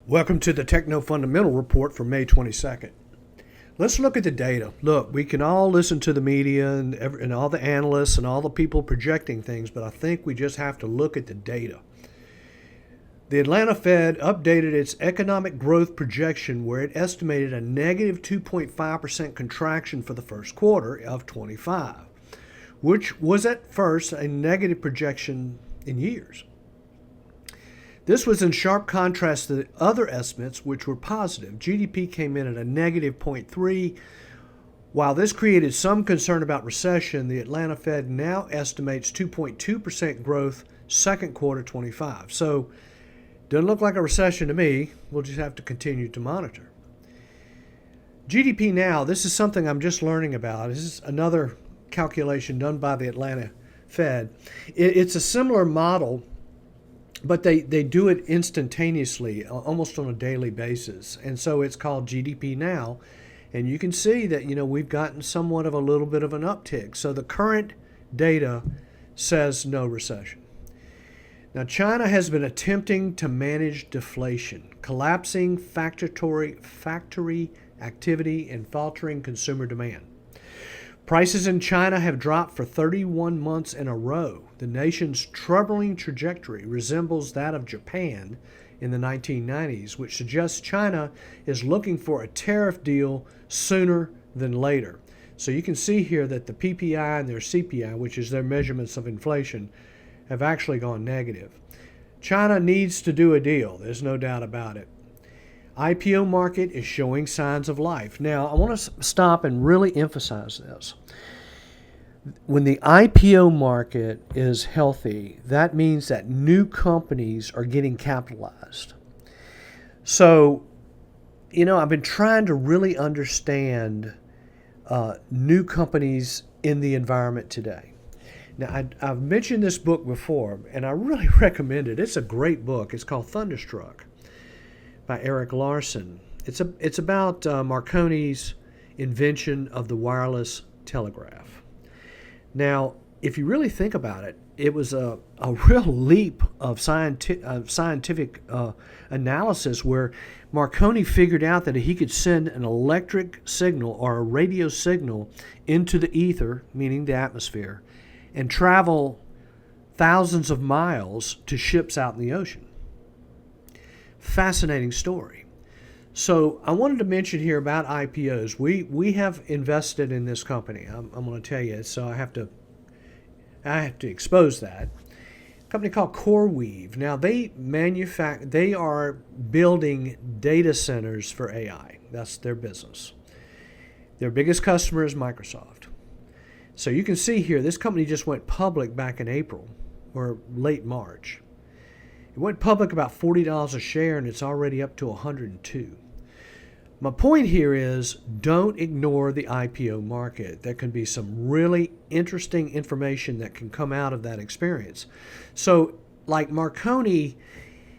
Welcome to the Techno Fundamental Report for May 22nd. Let's look at the data. Look, we can all listen to the media and all the analysts and all the people projecting things, but I think we just have to look at the data. The Atlanta Fed updated its economic growth projection where it estimated a negative 2.5% contraction for the first quarter of 25, which was at first a negative projection in years. This was in sharp contrast to the other estimates, which were positive. GDP came in at a negative 0.3. While this created some concern about recession, the Atlanta Fed now estimates 2.2% growth second quarter 25. So, doesn't look like a recession to me. We'll just have to continue to monitor. GDP now, this is something I'm just learning about. This is another calculation done by the Atlanta Fed. It's a similar model, but they do it instantaneously, almost on a daily basis. And so it's called GDP now. And you can see that, we've gotten somewhat of a little bit of an uptick. So the current data says no recession. Now, China has been attempting to manage deflation, collapsing factory activity and faltering consumer demand. Prices in China have dropped for 31 months in a row. The nation's troubling trajectory resembles that of Japan in the 1990s, which suggests China is looking for a tariff deal sooner than later. So you can see here that the PPI and their CPI, which is their measurements of inflation, have actually gone negative. China needs to do a deal. There's no doubt about it. IPO market is showing signs of life. Now, I want to stop and really emphasize this. When the IPO market is healthy, that means that new companies are getting capitalized. So, I've been trying to really understand new companies in the environment today. Now, I've mentioned this book before, and I really recommend it. It's a great book. It's called Thunderstruck by Eric Larson. It's about Marconi's invention of the wireless telegraph. Now, if you really think about it, it was a real leap of scientific analysis where Marconi figured out that he could send an electric signal or a radio signal into the ether, meaning the atmosphere, and travel thousands of miles to ships out in the ocean. Fascinating story. So I wanted to mention here about IPOs. We have invested in this company. I'm going to tell you, so I have to expose that. A company called CoreWeave. Now they are building data centers for AI. That's their business. Their biggest customer is Microsoft. So you can see here, this company just went public back in April or late March. It went public about $40 a share, and it's already up to $102. My point here is don't ignore the IPO market. There can be some really interesting information that can come out of that experience. So like Marconi,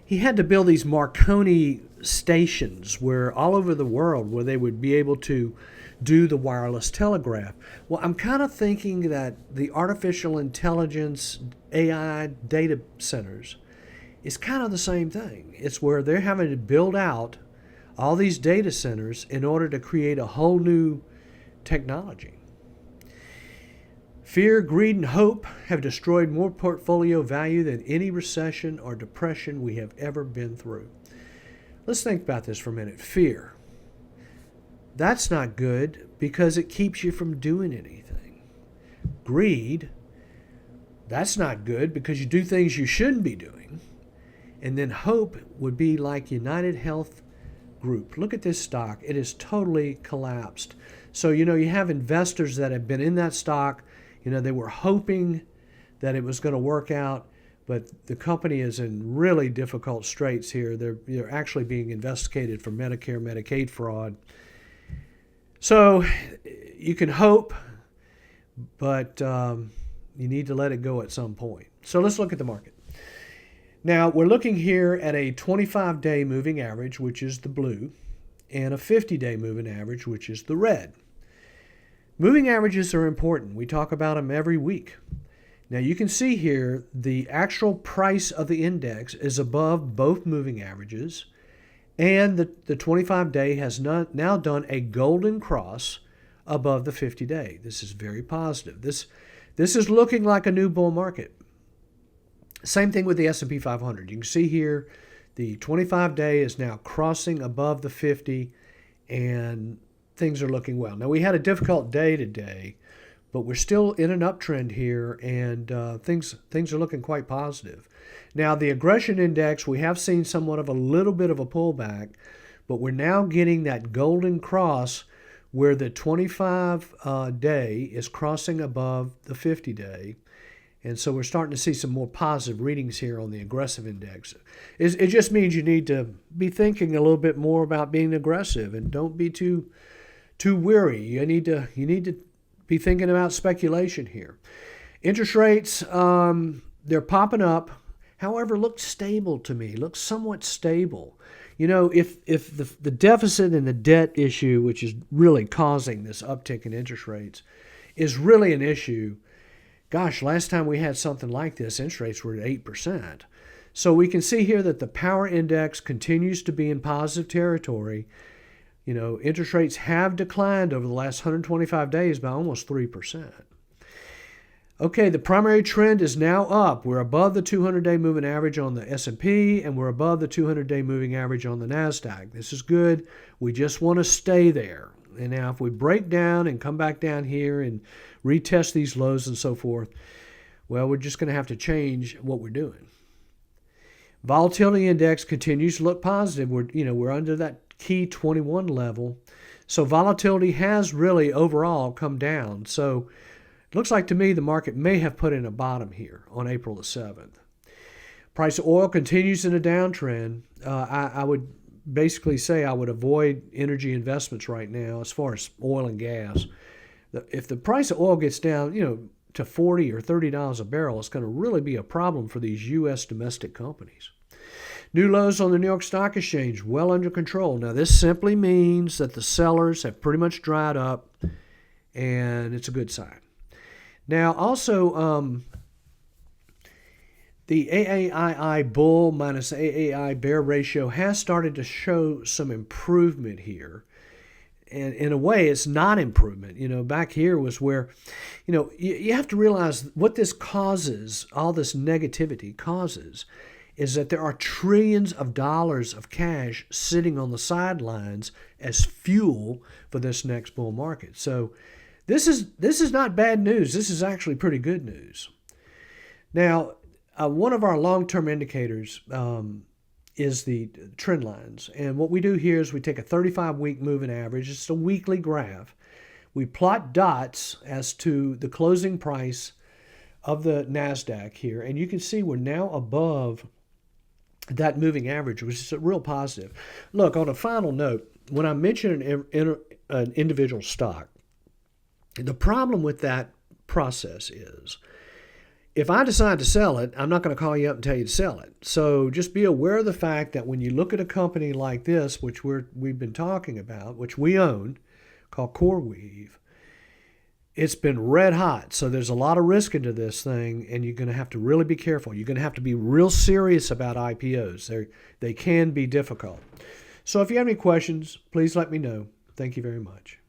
he had to build these Marconi stations where all over the world where they would be able to do the wireless telegraph. Well, I'm kind of thinking that the artificial intelligence AI data centers is kind of the same thing. It's where they're having to build out all these data centers in order to create a whole new technology. Fear, greed, and hope have destroyed more portfolio value than any recession or depression we have ever been through. Let's think about this for a minute. Fear. That's not good because it keeps you from doing anything. Greed. That's not good because you do things you shouldn't be doing. And then hope would be like United Health Group. Look at this stock. It is totally collapsed. So, you have investors that have been in that stock. They were hoping that it was going to work out, but the company is in really difficult straits here. They're actually being investigated for Medicare, Medicaid fraud. So you can hope, but you need to let it go at some point. So let's look at the market. Now, we're looking here at a 25-day moving average, which is the blue, and a 50-day moving average, which is the red. Moving averages are important. We talk about them every week. Now, you can see here the actual price of the index is above both moving averages, And the 25-day has now done a golden cross above the 50-day. This is very positive. This is looking like a new bull market. Same thing with the S&P 500. You can see here the 25-day is now crossing above the 50, and things are looking well. Now, we had a difficult day today, but we're still in an uptrend here, and things are looking quite positive. Now, the aggression index, we have seen somewhat of a little bit of a pullback, but we're now getting that golden cross where the 25-day is crossing above the 50-day. And so we're starting to see some more positive readings here on the aggressive index. It just means you need to be thinking a little bit more about being aggressive, and don't be too weary. You need to be thinking about speculation here. Interest rates, they're popping up. However, look stable to me. Look somewhat stable. You know, if the deficit and the debt issue, which is really causing this uptick in interest rates, is really an issue, gosh, last time we had something like this, interest rates were at 8%. So we can see here that the power index continues to be in positive territory. You know, interest rates have declined over the last 125 days by almost 3%. Okay, the primary trend is now up. We're above the 200-day moving average on the S&P, and we're above the 200-day moving average on the NASDAQ. This is good. We just want to stay there. And now if we break down and come back down here and retest these lows and so forth, well, we're just going to have to change what we're doing. Volatility index continues to look positive. We're under that key 21 level. So volatility has really overall come down. So it looks like to me the market may have put in a bottom here on April the 7th. Price of oil continues in a downtrend. I would basically say I would avoid energy investments right now as far as oil and gas. If the price of oil gets down, to $40 or $30 a barrel, it's going to really be a problem for these U.S. domestic companies. New lows on the New York Stock Exchange, well under control. Now, this simply means that the sellers have pretty much dried up, and it's a good sign. Now, also, the AAII bull minus AAI bear ratio has started to show some improvement here. And in a way, it's not improvement. Back here was where, you have to realize what this causes, all this negativity causes, is that there are trillions of dollars of cash sitting on the sidelines as fuel for this next bull market. So this is not bad news. This is actually pretty good news. Now, one of our long-term indicators is the trend lines. And what we do here is we take a 35-week moving average. It's a weekly graph. We plot dots as to the closing price of the NASDAQ here. And you can see we're now above that moving average, which is a real positive. Look, on a final note, when I mention an individual stock, the problem with that process is if I decide to sell it, I'm not going to call you up and tell you to sell it. So just be aware of the fact that when you look at a company like this, which we've been talking about, which we own, called CoreWeave, it's been red hot. So there's a lot of risk into this thing, and you're going to have to really be careful. You're going to have to be real serious about IPOs. They can be difficult. So if you have any questions, please let me know. Thank you very much.